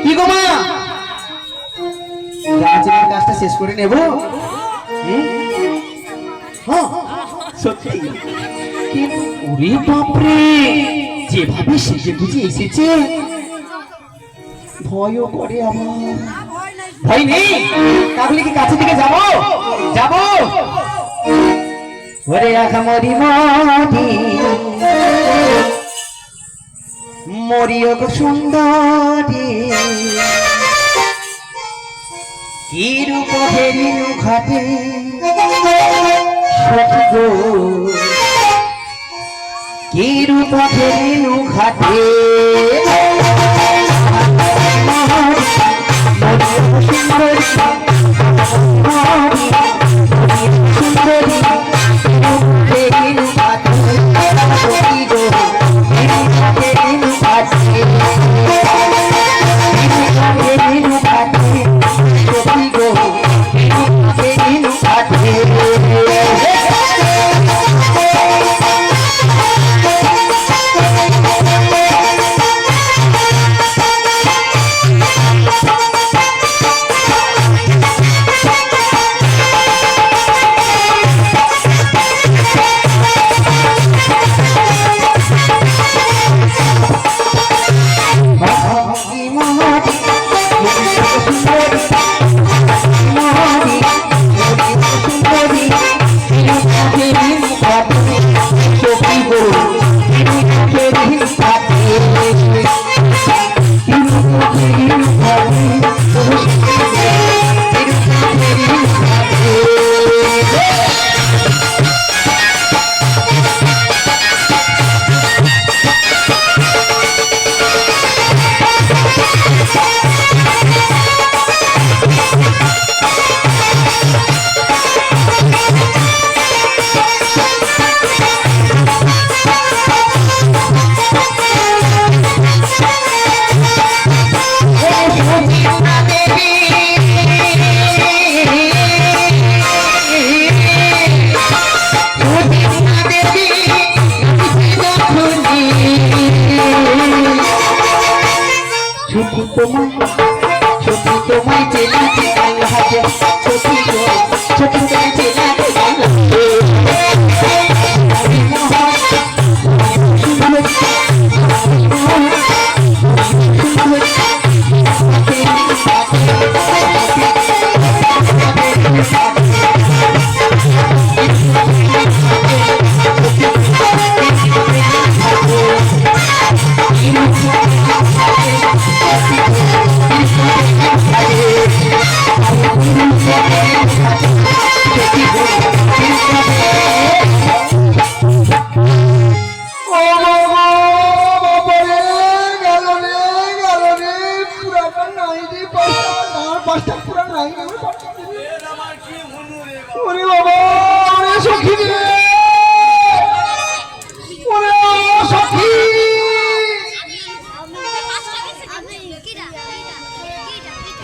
কি গো মা, রাজের কাজটা শেষ করে নেব। হ্যাঁ সত্যি, কিন্তু ওরে বাপরে, যেভাবে সেজে গুজে এসেছে ভয়ও করে আমার। ভয় নেই, তাহলে কি কাছে দিকে যাবো? যাবো। ওরে আখা মরি মরি মরিও গো সুন্দরী, কি রূপ হেরিনু ঘাটে সখী গো, কি রূপ হেরিনু ঘাটে।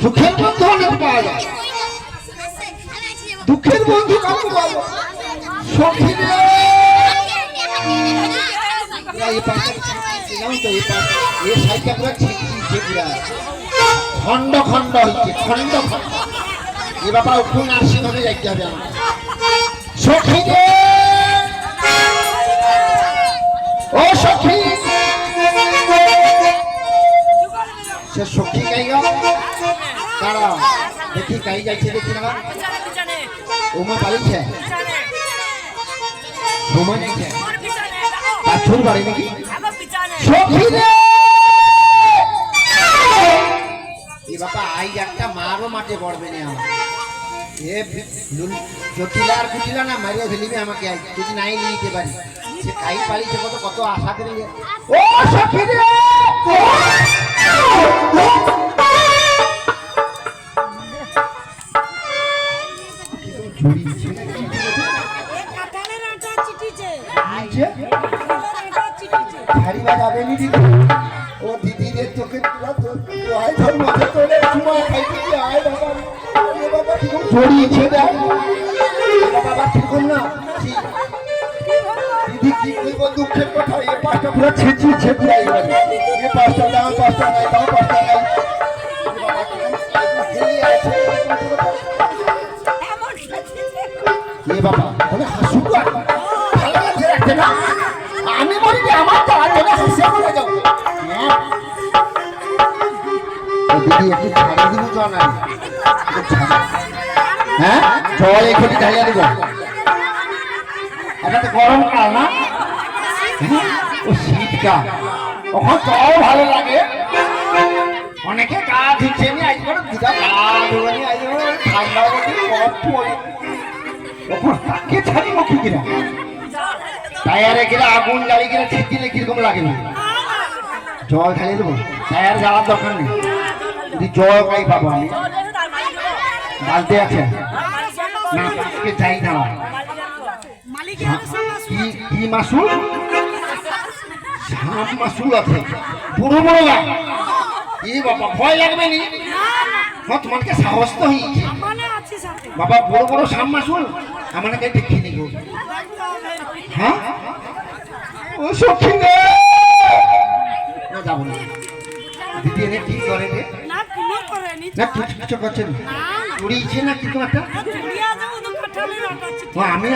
সুখের বন্ধু অনেক পাওয়া যায়, দুঃখের বন্ধু কাউকে পাবো। সখী রে, খন্ড খন্ড হচ্ছে, খন্ড খন্ড। এ বাবা উঠুন, নার্সিং হোমে যাইতে হবে আমার। সখী রে, ও সখী, সে সখী গাইগা দাঁড়া, দেখি গাই যাইছে, দেখি না ওমা পালিছে, ওমা যাইছে পাথর বাড়ি নাকি। সখী রে, এ বাবা আই একটা মারও মাঠে পড়বে না আমার। এ জটিলা আর কুটিলা না মারিয়া ফেলিবে আমাকে, যদি নাই নিতে পারি। সে কাই পালিছে, কত কত আশা করে। ও সখী রে, ও দিদি রে, তোকে জড়িয়েছে বাবা, ঠিক না দিদি, কি বলবো দুঃখের কথা। এ পাঁচটা পুরো ছেঁচিয়ে ছেঁচিয়ে, এ পাঁচটা দাও, পাঁচটা নাই, দাও পাঁচটা নাই। এ বাবা তবে হাসু ভালো লাগছে রাখতে না আমি বলি যে আমার তো আর তোকে হাসিয়ে বলে যাও দিদি একটু ছাড়া দিব তো না হ্যাঁ জল এই ঘটি ঢালিয়ে দেবো এটা তো গরমকাল না ও শীতকাল ওখান জল ভালো লাগে অনেকে গা ধুচ্ছে আমি আজ করে দুটা গা ধুবনি আজ ঠান্ডা পড়ে ওখান তাকে ছাড়িব কি কিনা টায়ারে গেলে আগুন জ্বালিয়ে গেলে ঠিক দিলে কিরকম লাগে না জল ঢালিয়ে দেবো টায়ার জ্বালার দরকার নেই যদি জল পাই পাবো আমি বালতি আছে না আজকে যাই দাঁড়া কি মাসুল সাপ মাসুল আছে বড় বড় লাগে এ বাবা ভয় লাগবে নি হ্যাঁ তোমাকে সাহস তো হয়েছে বাবা বড় বড় সাপ মাসুল আমাকে দেখিয়ে নিব হ্যাঁ ও সখী না যাবো না দিদি এনে কি করে রে না কিছু করছে না উড়িয়েছে না কিছু একটা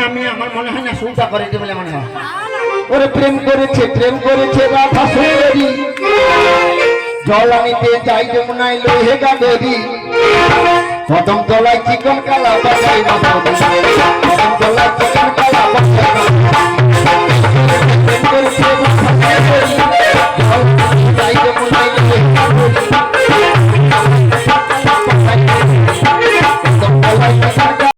আমি আমার মনে হয় না সুলতা করে দেবে বলে মনে হয় ওরে প্রেম করেছে রাধা সুন্দরী জল আনিতে যাই যমুনায় লোহে গাগরি কদম তলায় চিকন কালা বাজাই কদম তলায়